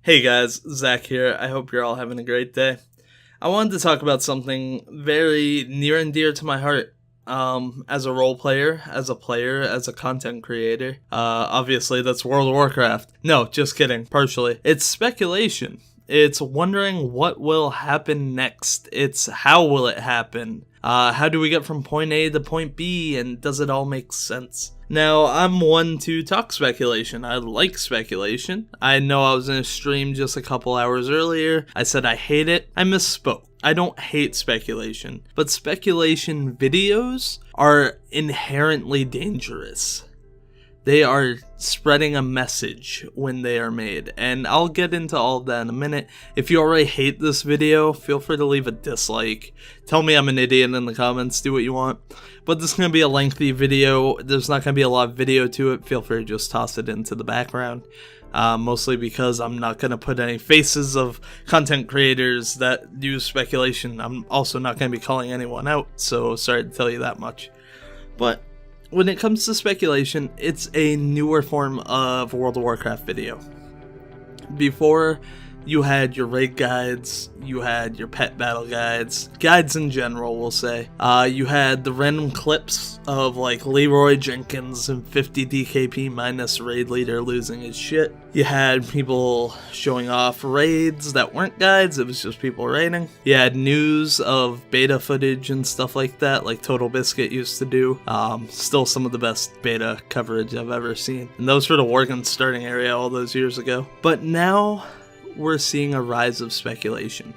Hey guys, Zach here. I hope you're all having a great day. I wanted to talk about something very near and dear to my heart. As a role player, as a player, as a content creator. Obviously that's World of Warcraft. No, just kidding, partially. It's speculation. It's wondering what will happen next. It's how will it happen? How do we get from point A to point B, and does it all make sense? Now, I'm one to talk speculation. I like speculation. I know I was in a stream just a couple hours earlier. I said I hate it. I misspoke. I don't hate speculation, but speculation videos are inherently dangerous. They are spreading a message when they are made, and I'll get into all of that in a minute. If you already hate this video, feel free to leave a dislike. Tell me I'm an idiot in the comments, do what you want. But this is going to be a lengthy video. There's not going to be a lot of video to it. Feel free to just toss it into the background. Mostly because I'm not going to put any faces of content creators that use speculation. I'm also not going to be calling anyone out, so sorry to tell you that much. But when it comes to speculation, it's a newer form of World of Warcraft video. Before, you had your raid guides, you had your pet battle guides in general, we'll say. You had the random clips of like Leroy Jenkins and 50 DKP minus raid leader losing his shit. You had people showing off raids that weren't guides, it was just people raiding. You had news of beta footage and stuff like that, like Total Biscuit used to do. Still some of the best beta coverage I've ever seen. And those were the Worgen starting area all those years ago. But now we're seeing a rise of speculation.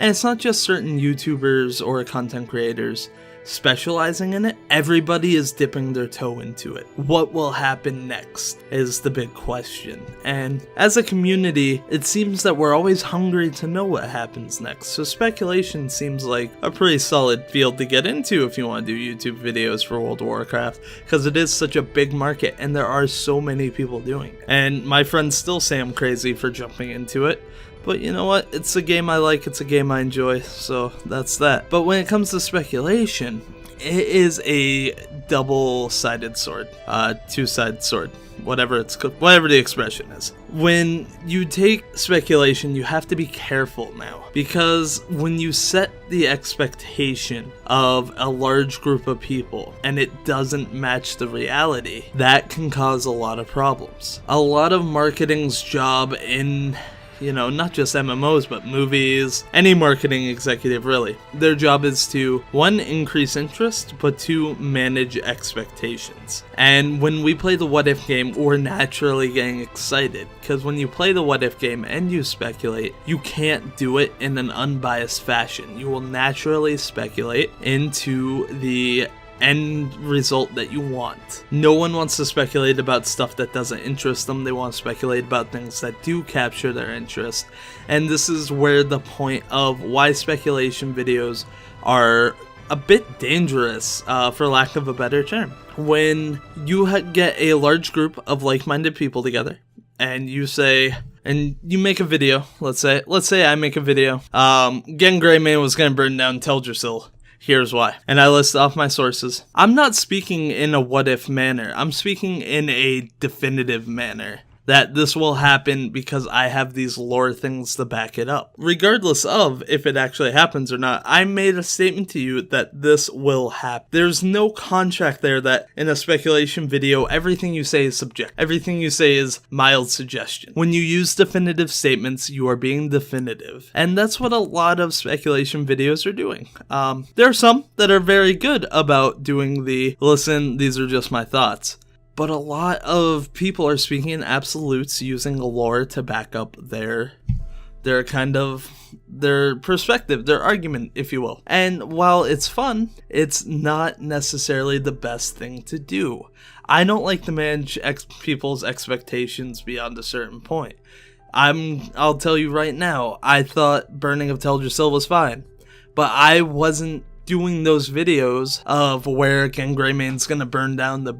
And it's not just certain YouTubers or content creators specializing in it. Everybody is dipping their toe into it. What will happen next is the big question. And as a community, it seems that we're always hungry to know what happens next. So speculation seems like a pretty solid field to get into if you want to do YouTube videos for World of Warcraft, because it is such a big market and there are so many people doing it. And my friends still say I'm crazy for jumping into it. But you know what? It's a game I like, it's a game I enjoy, so that's that. But when it comes to speculation, it is a double-sided sword. Two-sided sword. Whatever the expression is. When you take speculation, you have to be careful now. Because when you set the expectation of a large group of people and it doesn't match the reality, that can cause a lot of problems. A lot of marketing's job in, not just MMOs, but movies, any marketing executive really. Their job is to, 1, increase interest, but 2, manage expectations. And when we play the what if game, we're naturally getting excited, because when you play the what if game and you speculate, you can't do it in an unbiased fashion. You will naturally speculate into the end result that you want. No one wants to speculate about stuff that doesn't interest them. They want to speculate about things that do capture their interest. And this is where the point of why speculation videos are a bit dangerous, for lack of a better term. When you get a large group of like-minded people together and you say, and you make a video, let's say I make a video, Gen Greymane was going to burn down Teldrassil. Here's why. And I list off my sources. I'm not speaking in a what-if manner. I'm speaking in a definitive manner. That this will happen because I have these lore things to back it up. Regardless of if it actually happens or not, I made a statement to you that this will happen. There's no contract there that in a speculation video, everything you say is subjective. Everything you say is mild suggestion. When you use definitive statements, you are being definitive. And that's what a lot of speculation videos are doing. There are some that are very good about doing the, listen, these are just my thoughts. But a lot of people are speaking in absolutes, using lore to back up their perspective, their argument, if you will. And while it's fun, it's not necessarily the best thing to do. I don't like to manage people's expectations beyond a certain point. I'll tell you right now, I thought burning of Teldrassil was fine, but I wasn't doing those videos of where Gen Greymane's gonna burn down the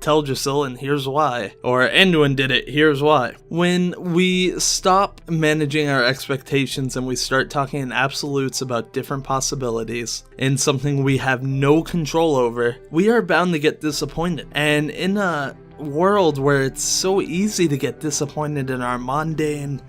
Teldrassil and here's why, or Anduin did it, here's why. When we stop managing our expectations and we start talking in absolutes about different possibilities in something we have no control over, we are bound to get disappointed. And in a world where it's so easy to get disappointed in our mundane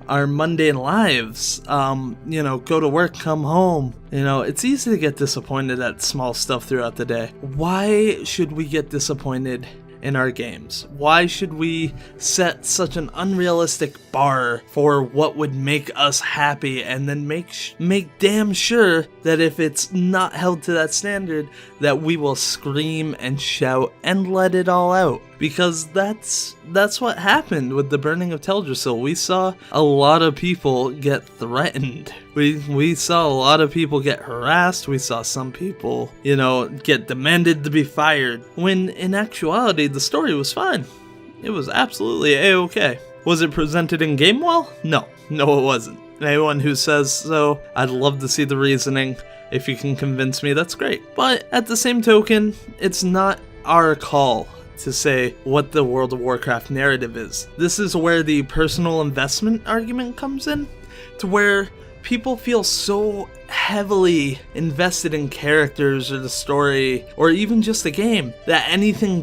lives. Go to work, come home. It's easy to get disappointed at small stuff throughout the day. Why should we get disappointed in our games? Why should we set such an unrealistic bar for what would make us happy, and then make damn sure that if it's not held to that standard, that we will scream and shout and let it all out? Because that's what happened with the burning of Teldrassil. We saw a lot of people get threatened. We saw a lot of people get harassed. We saw some people, get demanded to be fired. When in actuality, the story was fine. It was absolutely a-okay. Was it presented in game well? No, it wasn't. Anyone who says so, I'd love to see the reasoning. If you can convince me, that's great. But at the same token, it's not our call to say what the World of Warcraft narrative is. This is where the personal investment argument comes in, to where people feel so heavily invested in characters or the story or even just the game that anything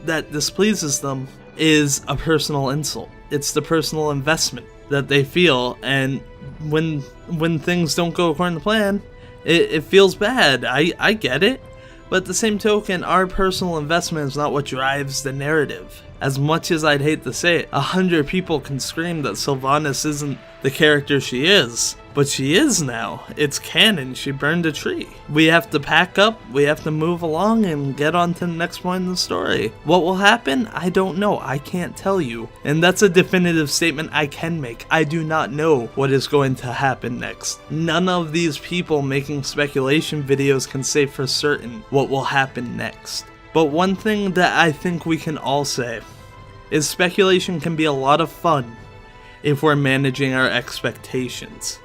that displeases them is a personal insult. It's the personal investment that they feel, and when things don't go according to plan, it feels bad. I get it. But at the same token, our personal investment is not what drives the narrative. As much as I'd hate to say it, 100 people can scream that Sylvanas isn't the character she is. But she is now. It's canon. She burned a tree. We have to pack up, we have to move along and get on to the next point in the story. What will happen? I don't know. I can't tell you. And that's a definitive statement I can make. I do not know what is going to happen next. None of these people making speculation videos can say for certain what will happen next. But one thing that I think we can all say is speculation can be a lot of fun if we're managing our expectations.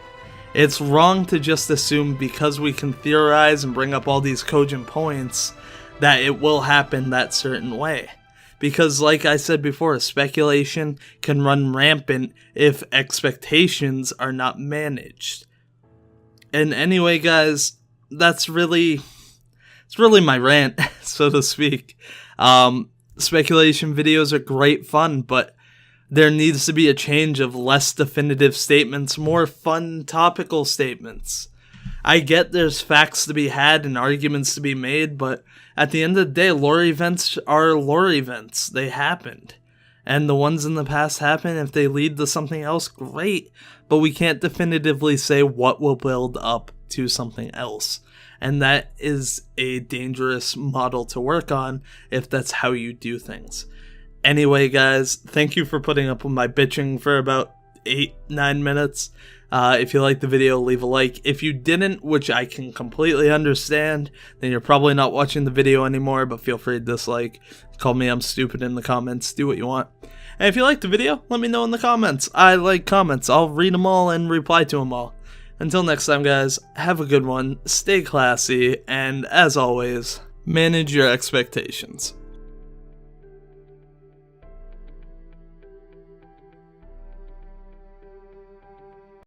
It's wrong to just assume because we can theorize and bring up all these cogent points that it will happen that certain way. Because like I said before, speculation can run rampant if expectations are not managed. And anyway, guys, it's really my rant, so to speak. Speculation videos are great fun, but there needs to be a change of less definitive statements, more fun topical statements. I get there's facts to be had and arguments to be made, but at the end of the day, lore events are lore events. They happened. And the ones in the past happen. If they lead to something else, great. But we can't definitively say what will build up to something else. And that is a dangerous model to work on if that's how you do things. Anyway, guys, thank you for putting up with my bitching for about 8-9 minutes. If you liked the video, leave a like. If you didn't, which I can completely understand, then you're probably not watching the video anymore, but feel free to dislike. Call me I'm stupid in the comments. Do what you want. And if you liked the video, let me know in the comments. I like comments. I'll read them all and reply to them all. Until next time, guys, have a good one, stay classy, and as always, manage your expectations.